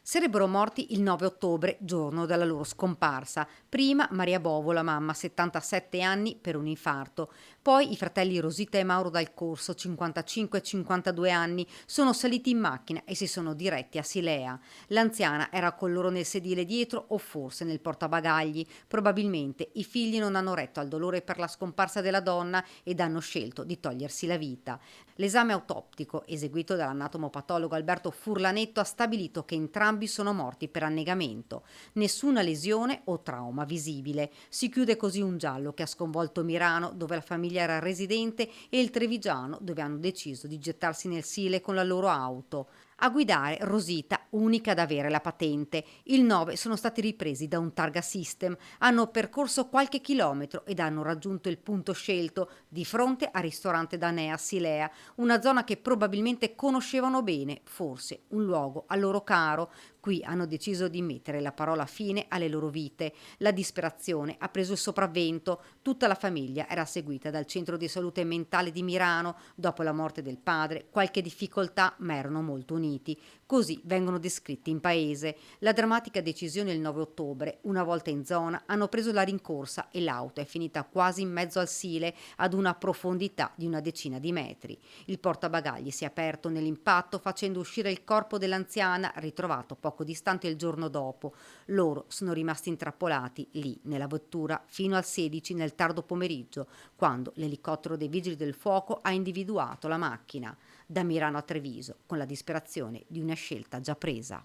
Sarebbero morti il 9 ottobre, giorno della loro scomparsa. Prima Maria Bovo, la mamma, 77 anni, per un infarto. Poi i fratelli Rosita e Mauro Dal Corso, 55 e 52 anni, sono saliti in macchina e si sono diretti a Silea. L'anziana era con loro nel sedile dietro o forse nel portabagagli. Probabilmente i figli non hanno retto al dolore per la scomparsa della donna ed hanno scelto di togliersi la vita. L'esame autoptico, eseguito dall'anatomopatologo Alberto Furlanetto, ha stabilito che entrambi sono morti per annegamento. Nessuna lesione o trauma visibile. Si chiude così un giallo che ha sconvolto Mirano, dove la famiglia era residente, e il Trevigiano, dove hanno deciso di gettarsi nel Sile con la loro auto. A guidare Rosita, unica ad avere la patente. Il 9 sono stati ripresi da un targa system, hanno percorso qualche chilometro ed hanno raggiunto il punto scelto di fronte al ristorante Danea Silea, una zona che probabilmente conoscevano bene, forse un luogo a loro caro. Qui hanno deciso di mettere la parola fine alle loro vite. La disperazione ha preso il sopravvento, tutta la famiglia era seguita dal centro di salute mentale di Mirano. Dopo la morte del padre, qualche difficoltà, ma erano molto uniti. Così vengono descritti in paese. La drammatica decisione il 9 ottobre, una volta in zona, hanno preso la rincorsa e l'auto è finita quasi in mezzo al Sile, ad una profondità di una decina di metri. Il portabagagli si è aperto nell'impatto, facendo uscire il corpo dell'anziana, ritrovato poco distante il giorno dopo. Loro sono rimasti intrappolati lì nella vettura fino al 16 nel tardo pomeriggio, quando l'elicottero dei vigili del fuoco ha individuato la macchina. Da Mirano a Treviso, con la disperazione di una scelta già presa.